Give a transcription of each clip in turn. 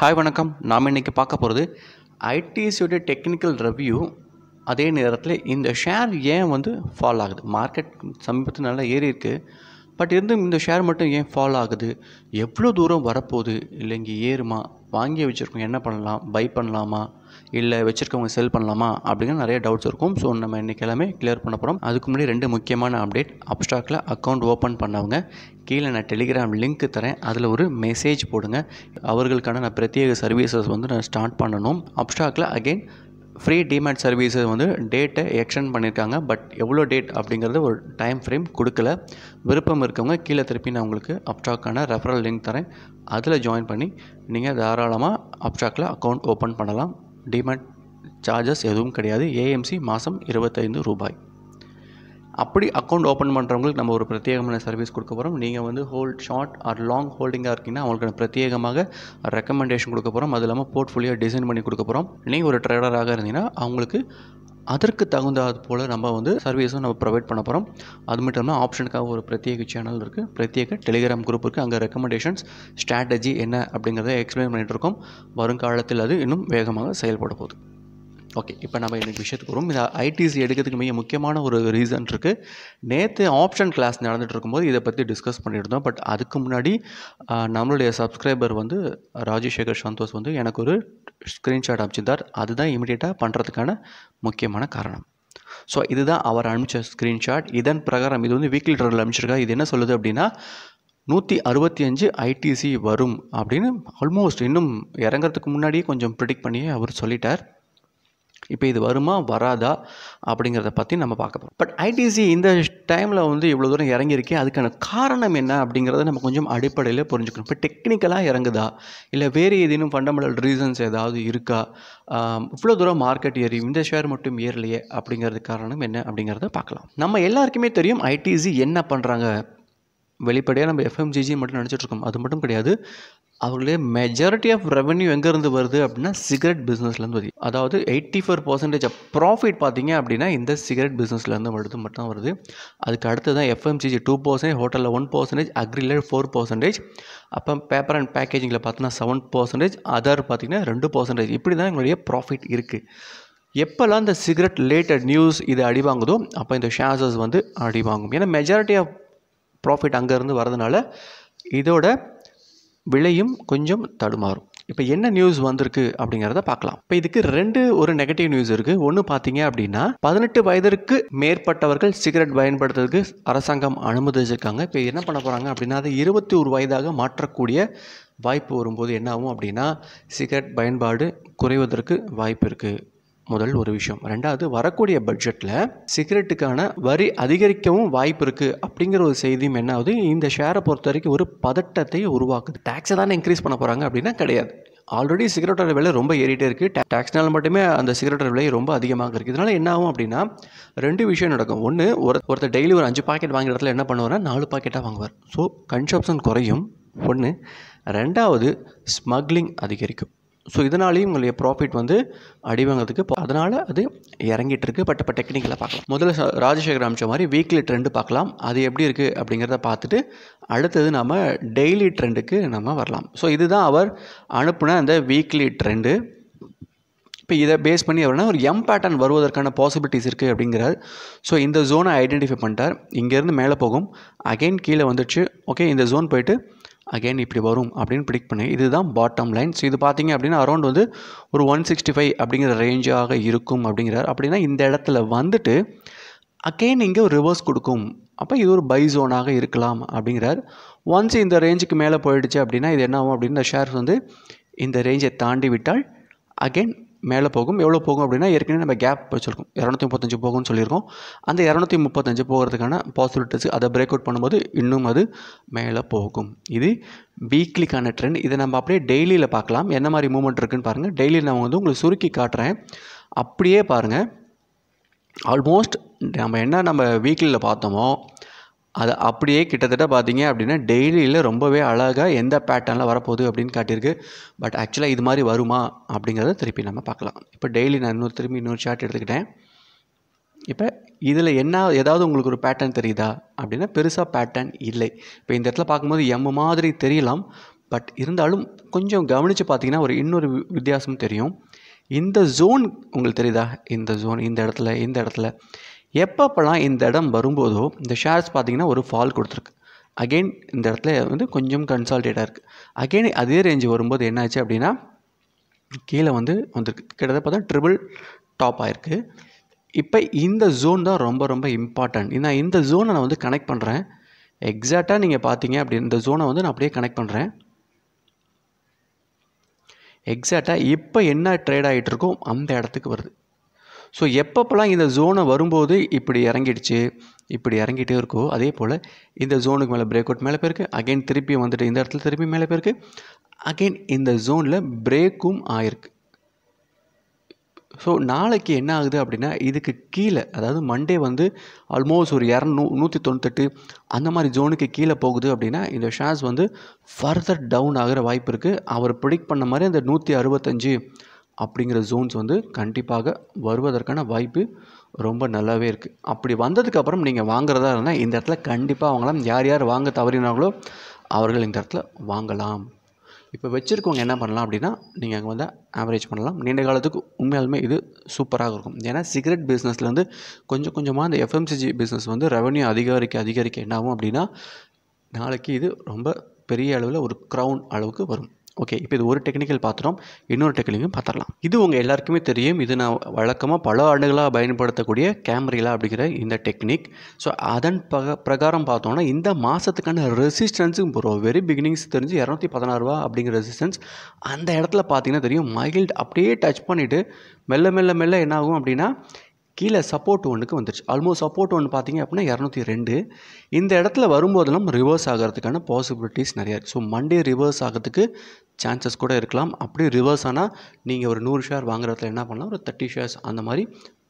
Hi வணக்கம். நாம் இன்றைக்கி பார்க்க போகிறது ஐடிசியோட டெக்னிக்கல் ரிவ்யூ. அதே நேரத்தில் இந்த ஷேர் ஏன் ஃபால் ஆகுது. மார்க்கெட் சமீபத்தில் நல்லா ஏறி இருக்குது. பட் இருந்தும் இந்த ஷேர் மட்டும் ஏன் ஃபால் ஆகுது, எவ்வளோ தூரம் வரப்போகுது, இல்லை இங்கே ஏறுமா, வாங்கி வச்சுருக்கோம் என்ன பண்ணலாம், பை பண்ணலாமா, இல்லை வச்சுருக்கவங்க செல் பண்ணலாமா அப்படிங்கிற நிறைய டவுட்ஸ் இருக்கும். ஸோ நம்ம இன்றைக்கி எல்லாமே கிளியர் பண்ண போகிறோம். அதுக்கு முன்னாடி 2 முக்கியமான அப்டேட். அப்ஸ்டாக்கில் அக்கௌண்ட் ஓப்பன் பண்ணவங்க கீழே நான் டெலிகிராம் லிங்க் தரேன், அதில் ஒரு மெசேஜ் போடுங்க. அவர்களுக்கான நான் பிரத்யேக சர்வீசஸ் நான் ஸ்டார்ட் பண்ணணும். அப்ஸ்டாக்கில் அகெயின் ஃப்ரீ டிமேட் சர்வீஸை டேட்டை எக்ஸ்டெண்ட் பண்ணியிருக்காங்க. பட் எவ்வளோ டேட் அப்படிங்கிறது ஒரு டைம் ஃப்ரேம் கொடுக்கல. விருப்பம் இருக்கவங்க கீழே திருப்பி நான் உங்களுக்கு அப்ஸ்டாக்கான ரெஃபரல் லிங்க் தரேன், அதில் ஜாயின் பண்ணி நீங்கள் தாராளமாக அப்ஸ்டாக்கில் அக்கௌண்ட் ஓப்பன் பண்ணலாம். டிமேட் சார்ஜஸ் எதுவும் கிடையாது. ஏஎம்சி மாதம் 25 ரூபாய். அப்படி அக்கௌண்ட் ஓப்பன் பண்ணுறவங்களுக்கு நம்ம ஒரு பிரத்யேகமான சர்வீஸ் கொடுக்க போகிறோம். நீங்கள் ஹோல்ட் ஷார்ட் ஆர் லாங் ஹோல்டிங்காக இருக்கீங்கன்னா அவங்களுக்கு பிரத்யேகமாக ரெக்கமெண்டேஷன் கொடுக்க போகிறோம். அது இல்லாமல் போர்ட்ஃபோலியோ டிசைன் பண்ணி கொடுக்க போகிறோம். நீங்கள் ஒரு ட்ரேடராக இருந்தீங்கன்னா அவங்களுக்கு அதற்கு தகுந்தாது போல் நம்ம சர்வீஸும் நம்ம ப்ரொவைட் பண்ண போகிறோம். அது மட்டும் இல்லாமல் ஆப்ஷனுக்காக ஒரு பிரத்யேக சேனல் இருக்குது, பிரத்யேக டெலிகிராம் குரூப் இருக்குது. அங்கே ரெக்கமெண்டேஷன்ஸ் ஸ்ட்ராட்டஜி என்ன அப்படிங்கிறத எக்ஸ்பிளைன் பண்ணிகிட்டு இருக்கோம். வருங்காலத்தில் அது இன்னும் வேகமாக செயல்பட போகுது. ஓகே, இப்போ நம்ம இன்றைக்கி விஷயத்துக்கு வரும். இந்த ஐடிசி எடுக்கிறதுக்கு மிக முக்கியமான ஒரு ரீசன் இருக்குது. நேற்று ஆப்ஷன் கிளாஸ் நடந்துகிட்டு இருக்கும்போது இதை பற்றி டிஸ்கஸ் பண்ணியிருந்தோம். பட் அதுக்கு முன்னாடி நம்மளுடைய சப்ஸ்கிரைபர் ராஜசேகர் சந்தோஷ் எனக்கு ஒரு ஸ்க்ரீன்ஷாட் அனுப்பிச்சிருந்தார். அதுதான் இமீடியட்டாக பண்ணுறதுக்கான முக்கியமான காரணம். ஸோ இதுதான் அவர் அனுப்பிச்ச ஸ்க்ரீன்ஷாட். இதன் பிரகாரம் இது வீக்லி ட்ரெண்டில் அனுப்பிச்சிருக்கா. இது என்ன சொல்லுது அப்படின்னா 165 ஐடிசி வரும் அப்படின்னு ஆல்மோஸ்ட் இன்னும் இறங்கிறதுக்கு முன்னாடியே கொஞ்சம் ப்ரிடிக்ட் பண்ணியே அவர் சொல்லிட்டார். இப்போ இது வருமா வராதா அப்படிங்கிறத பற்றி நம்ம பார்க்க போகிறோம். பட் ஐடிசி இந்த டைமில் இவ்வளோ தூரம் இறங்கியிருக்கே, அதுக்கான காரணம் என்ன அப்படிங்கிறத நம்ம கொஞ்சம் அடிப்படையில் புரிஞ்சுக்கணும். இப்போ டெக்னிக்கலாக இறங்குதா, இல்லை வேறு ஏதேனும் ஃபண்டமெண்டல் ரீசன்ஸ் ஏதாவது இருக்கா, இவ்வளோ தூரம் மார்க்கெட் ஏறி இந்த ஷேர் மட்டும் ஏறலையே அப்படிங்கிறதுக்கு காரணம் என்ன அப்படிங்கிறத பார்க்கலாம். நம்ம எல்லாருக்குமே தெரியும் ஐடிசி என்ன பண்ணுறாங்க. வெளிப்படையாக நம்ம எஃப்எம்ஜிஜி மட்டும் நினச்சிட்ருக்கோம், அது மட்டும் கிடையாது. அவர்களே மெஜாரிட்டி ஆஃப் ரெவன்யூ எங்கேருந்து வருது அப்படின்னா சிகரெட் பிஸ்னஸ்லேருந்து வருது. அதாவது 84% ஆஃப் ப்ராஃபிட் பார்த்தீங்க அப்படின்னா இந்த சிகரெட் பிஸ்னஸ்லேருந்து மட்டும் வருது. அதுக்கு அடுத்து தான் எஃப்எம்சிஜி 2%, ஹோட்டலில் 1%, அக்ரியில் 4%, அப்போ பேப்பர் அண்ட் பேக்கேஜிங்கில் பார்த்தீங்கன்னா 7%, அதர் பார்த்திங்கன்னா 2%. இப்படி தான் எங்களுடைய ப்ராஃபிட் இருக்குது. எப்போல்லாம் இந்த சிகரெட் ரிலேட்டட் நியூஸ் இது அடி வாங்குதோ அப்போ இந்த ஷேர்ஸஸ் அடி வாங்கும். ஏன்னா மெஜாரிட்டி ஆஃப் ப்ராஃபிட் அங்கேருந்து வரதுனால இதோட விலையும் கொஞ்சம் தடுமாறும். இப்போ என்ன நியூஸ் வந்திருக்கு அப்படிங்கிறத பார்க்கலாம். இப்போ இதுக்கு ஒரு நெகட்டிவ் நியூஸ் இருக்குது. ஒன்று பார்த்தீங்க அப்படின்னா 18 வயதிற்கு மேற்பட்டவர்கள் சிகரெட் பயன்படுத்துறதுக்கு அரசாங்கம் அனுமதிச்சிருக்காங்க. இப்போ என்ன பண்ண போகிறாங்க அப்படின்னா அதை 21 வயதாக மாற்றக்கூடிய வாய்ப்பு வரும்போது என்ன ஆகும் அப்படின்னா சிகரெட் பயன்பாடு குறைவதற்கு வாய்ப்பு இருக்குது. முதல் ஒரு விஷயம். ரெண்டாவது, வரக்கூடிய பட்ஜெட்டில் சிகரெட்டுக்கான வரி அதிகரிக்கவும் வாய்ப்பு இருக்குது அப்படிங்கிற ஒரு செய்தியும் என்ன ஆகுது, இந்த ஷேரை பொறுத்த வரைக்கும் ஒரு பதட்டத்தை உருவாக்குது. டேக்ஸை தானே இன்க்ரீஸ் பண்ண போகிறாங்க அப்படின்னா கிடையாது. ஆல்ரெடி சிகரெட்டோட விலை ரொம்ப ஏறிட்டே இருக்குது. டேக்ஸ்னால மட்டுமே அந்த சிகரெட்டோட விலை ரொம்ப அதிகமாக இருக்குது. இதனால் என்ன ஆகும் அப்படின்னா 2 விஷயம் நடக்கும். ஒன்று, ஒருத்தர் டெய்லி ஒரு 5 பாக்கெட் வாங்குற இடத்துல என்ன பண்ணுவார்னா 4 பாக்கெட்டாக வாங்குவார். ஸோ கன்சப்ஷன் குறையும் ஒன்று. ரெண்டாவது, ஸ்மக்லிங் அதிகரிக்கும். ஸோ இதனாலேயும் உங்களுடைய ப்ராஃபிட் அடி வாங்கிறதுக்கு அதனால் அது இறங்கிட்டு இருக்குது. பட் இப்போ டெக்னிக்கலாக பார்க்கலாம். முதல்ல ராஜசேகர் அமிச்ச மாதிரி வீக்லி ட்ரெண்டு பார்க்கலாம். அது எப்படி இருக்குது அப்படிங்கிறத பார்த்துட்டு அடுத்தது நம்ம டெய்லி ட்ரெண்டுக்கு நம்ம வரலாம். ஸோ இதுதான் அவர் அனுப்புன அந்த வீக்லி ட்ரெண்டு. இப்போ இதை பேஸ் பண்ணி அவர்னா ஒரு எம் பேட்டர்ன் வருவதற்கான பாசிபிலிட்டிஸ் இருக்குது அப்படிங்கிறார். ஸோ இந்த ஜோனை ஐடென்டிஃபை பண்ணிட்டார். இங்கேருந்து மேலே போகும், அகெயின் கீழே வந்துடுச்சு. ஓகே, இந்த ஜோன் போயிட்டு அகெயின் இப்படி வரும் அப்படின்னு ப்ரிடிக்ட் பண்ணி இதுதான் பாட்டம் லைன். ஸோ இது பார்த்தீங்க அப்படின்னா அரௌண்ட் ஒரு 165 அப்படிங்கிற ரேஞ்சாக இருக்கும் அப்படிங்கிறார். அப்படின்னா இந்த இடத்துல அகெயின் இங்கே ஒரு ரிவர்ஸ் கொடுக்கும். அப்போ இது ஒரு பை ஜோனாக இருக்கலாம் அப்படிங்கிறார். ஒன்ஸ் இந்த ரேஞ்சுக்கு மேலே போயிடுச்சு அப்படின்னா இது என்ன ஆகும் அப்படின்னா இந்த ஷேர்ஸ் இந்த ரேஞ்சை தாண்டி விட்டால் அகெயின் மேலே போகும். எவ்வளோ போகும் அப்படின்னா ஏற்கனவே நம்ம கேப் வச்சுருக்கோம், 235 போகும்னு சொல்லியிருக்கோம். அந்த 235 போகிறதுக்கான பாசிபிலிட்டிஸ் அதை பிரேக் அவுட் பண்ணும்போது இன்னும் அது மேலே போகும். இது வீக்லிக்கான ட்ரெண்ட். இதை நம்ம அப்படியே டெய்லியில் பார்க்கலாம். என்ன மாதிரி மூவ்மெண்ட் இருக்குதுன்னு பாருங்கள். டெய்லி நான் உங்களுக்கு சுருக்கி காட்டுறேன், அப்படியே பாருங்கள். ஆல்மோஸ்ட் நம்ம வீக்லியில் பார்த்தோமோ அது அப்படியே கிட்டத்தட்ட பார்த்தீங்க அப்படின்னா டெய்லியில் ரொம்பவே அழகாக எந்த பேட்டர்னில் வரப்போகுது அப்படின்னு காட்டியிருக்கு. பட் ஆக்சுவலாக இது மாதிரி வருமா அப்படிங்கிறத திருப்பி நம்ம பார்க்கலாம். இப்போ டெய்லி நான் இன்னொரு சார்ட் எடுத்துக்கிட்டேன். இப்போ இதில் ஏதாவது உங்களுக்கு ஒரு பேட்டர்ன் தெரியுதா அப்படின்னா பெருசாக பேட்டர்ன் இல்லை. இப்போ இந்த இடத்துல பார்க்கும்போது எம் மாதிரி தெரியலாம். பட் இருந்தாலும் கொஞ்சம் கவனித்து பார்த்தீங்கன்னா ஒரு இன்னொரு வித்தியாசம் தெரியும். இந்த ஜோன் உங்களுக்கு தெரியுதா? இந்த ஜோன் இந்த இடத்துல எப்பப்பெல்லாம் இந்த இடம் வரும்போதோ இந்த ஷேர்ஸ் பார்த்தீங்கன்னா ஒரு ஃபால் கொடுத்துருக்கு. அகெயின் இந்த இடத்துல வந்து கொஞ்சம் கன்சால்டேட்டாக இருக்குது. அகெயின் அதே ரேஞ்சு வரும்போது என்னாச்சு அப்படின்னா கீழே வந்திருக்கு. கிட்டத்தட்ட பார்த்தா ட்ரிபிள் டாப் ஆகிருக்கு. இப்போ இந்த ஜோன் தான் ரொம்ப ரொம்ப இம்பார்ட்டன்ட். நான் இந்த ஜோனை நான் கனெக்ட் பண்ணுறேன். எக்ஸாக்டாக நீங்கள் பார்த்தீங்க அப்படி இந்த ஜோனை நான் அப்படியே கனெக்ட் பண்ணுறேன். எக்ஸாக்டாக இப்போ என்ன ட்ரேட் ஆகிட்டு இருக்கோ அந்த இடத்துக்கு வருது. ஸோ எப்பப்பெல்லாம் இந்த ஜோனை வரும்போது இப்படி இறங்கிட்டே இருக்கோ அதே போல் இந்த ஜோனுக்கு மேலே பிரேக் அவுட் மேலே போயிருக்கு. அகெயின் திருப்பி வந்துட்டு இந்த இடத்துல திருப்பி மேலே போயிருக்கு. அகெயின் இந்த ஜோனில் பிரேக்கும் ஆயிருக்கு. ஸோ நாளைக்கு என்ன ஆகுது அப்படின்னா இதுக்கு கீழே, அதாவது மண்டே ஆல்மோஸ்ட் ஒரு 198 அந்த மாதிரி ஜோனுக்கு கீழே போகுது அப்படின்னா இந்த ஷேர்ஸ் ஃபர்தர் டவுன் ஆகிற வாய்ப்பு இருக்குது. அவர் ப்ரிடிக்ட் பண்ண மாதிரி அந்த 165 அப்படிங்கிற ஜோன்ஸ் கண்டிப்பாக வருவதற்கான வாய்ப்பு ரொம்ப நல்லாவே இருக்குது. அப்படி வந்ததுக்கப்புறம் நீங்கள் வாங்குறதா இருந்தால் இந்த இடத்துல கண்டிப்பாக வாங்கலாம். யார் யார் வாங்க தவறினாங்களோ அவர்கள் இந்த இடத்துல வாங்கலாம். இப்போ வச்சுருக்கவங்க என்ன பண்ணலாம் அப்படின்னா நீங்கள் அங்கே ஆவரேஜ் பண்ணலாம். நீண்ட காலத்துக்கு உண்மையாலுமே இது சூப்பராக இருக்கும். ஏன்னா சிகரெட் பிஸ்னஸ்லேருந்து கொஞ்சம் கொஞ்சமாக அந்த எஃப்எம்சிஜி பிஸ்னஸ் ரெவன்யூ அதிகரிக்க என்ன ஆகும் அப்படின்னா நாளைக்கு இது ரொம்ப பெரிய அளவில் ஒரு க்ரௌன் அளவுக்கு வரும். ஓகே, இப்போ இது ஒரு டெக்னிக்கல் பார்த்துட்டோம். இன்னொரு டெக்னிக்கும் பார்த்துடலாம். இது உங்கள் எல்லாருக்குமே தெரியும். இது நான் வழக்கமாக பல ஆண்டுகளாக பயன்படுத்தக்கூடிய கேமரிலா அப்படிங்கிற இந்த டெக்னிக். ஸோ அதன் பிரகாரம் பார்த்தோன்னா இந்த மாதத்துக்கான ரெசிஸ்டன்ஸும் போகிறோம். வெரி பிகினிங்ஸ் தெரிஞ்சு 216 ரூபா அப்படிங்கிற ரெசிஸ்டன்ஸ் அந்த இடத்துல பார்த்தீங்கன்னா தெரியும். மைல்டு அப்படியே டச் பண்ணிவிட்டு மெல்ல என்ன ஆகும் அப்படின்னா கீழே சப்போர்ட் ஒன்றுக்கு வந்துருச்சு. ஆல்மோஸ்ட் சப்போர்ட் ஒன்று பார்த்தீங்க அப்படின்னா 202. இந்த இடத்துல வரும்போதெல்லாம் ரிவர்ஸ் ஆகிறதுக்கான பாசிபிலிட்டிஸ் நிறையா இருக்குது. ஸோ மண்டே ரிவர்ஸ் ஆகிறதுக்கு சான்சஸ் கூட இருக்கலாம். அப்படி ரிவர்ஸ் ஆனால் நீங்கள் ஒரு 100 ஷேர் வாங்குறதுல என்ன பண்ணலாம், ஒரு 30 ஷேர்ஸ் அந்த மாதிரி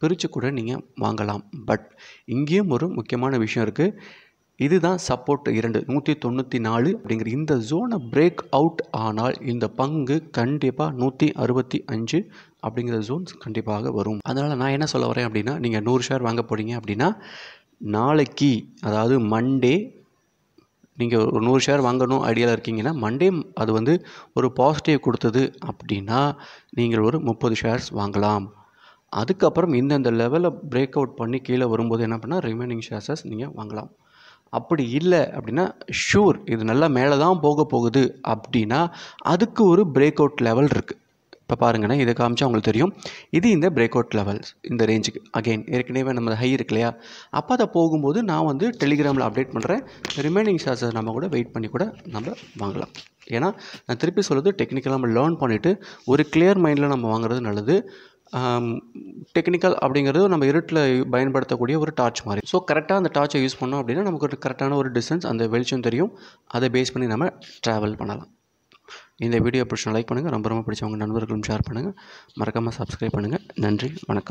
பிரித்து கூட நீங்கள் வாங்கலாம். பட் இங்கேயும் ஒரு முக்கியமான விஷயம் இருக்குது. இதுதான் சப்போர்ட் 194 அப்படிங்கிற இந்த ஜோனை பிரேக் அவுட் ஆனால் இந்த பங்கு கண்டிப்பாக 165 அப்படிங்கிற ஜோன்ஸ் கண்டிப்பாக வரும். அதனால் நான் என்ன சொல்ல வரேன் அப்படின்னா நீங்கள் 100 ஷேர் வாங்க போகிறீங்க அப்படின்னா நாளைக்கு, அதாவது மண்டே நீங்கள் ஒரு 100 ஷேர் வாங்கணும் ஐடியாவில் இருக்கீங்கன்னா மண்டே அது ஒரு பாசிட்டிவ் கொடுத்தது அப்படின்னா நீங்கள் ஒரு 30 ஷேர்ஸ் வாங்கலாம். அதுக்கப்புறம் இந்த லெவலில் பிரேக் அவுட் பண்ணி கீழே வரும்போது என்ன பண்ணால் ரிமைனிங் ஷேர்ஸஸ் நீங்கள் வாங்கலாம். அப்படி இல்லை அப்படின்னா ஷூர் இது நல்லா மேலே தான் போகுது அப்படின்னா அதுக்கு ஒரு பிரேக் அவுட் லெவல் இருக்குது. இப்போ பாருங்கண்ணா, இதை காமிச்சா உங்களுக்கு தெரியும். இது இந்த பிரேக் அவுட் லெவல்ஸ் இந்த ரேஞ்சுக்கு அகெயின் ஏற்கனவே நம்ம ஹை இருக்கு இல்லையா, அப்போ அதை போகும்போது நான் டெலிகிராமில் அப்டேட் பண்ணுறேன். ரிமைனிங் ஷேர்ஸை நம்ம கூட வெயிட் பண்ணி கூட நம்ம வாங்கலாம். ஏன்னா நான் திருப்பி சொல்கிறது டெக்னிக்கலாக நம்ம லேர்ன் பண்ணிவிட்டு ஒரு கிளியர் மைண்டில் நம்ம வாங்குறது நல்லது. டெக்னிக்கல் அப்படிங்கிறது நம்ம இருட்டில் பயன்படுத்தக்கூடிய ஒரு டார்ச் மாதிரி. ஸோ கரெக்டாக அந்த டார்ச்சை யூஸ் பண்ணோம் அப்படின்னா நமக்கு ஒரு கரெக்டான ஒரு டிஸ்டன்ஸ் அந்த வெளிச்சம் தெரியும். அதை பேஸ் பண்ணி நம்ம ட்ராவல் பண்ணலாம். இந்த வீடியோ பிடிச்சா லைக் பண்ணுங்கள். ரொம்ப பிடிச்சவங்க நண்பர்களும் ஷேர் பண்ணுங்கள். மறக்காமல் சப்ஸ்கிரைப் பண்ணுங்கள். நன்றி, வணக்கம்.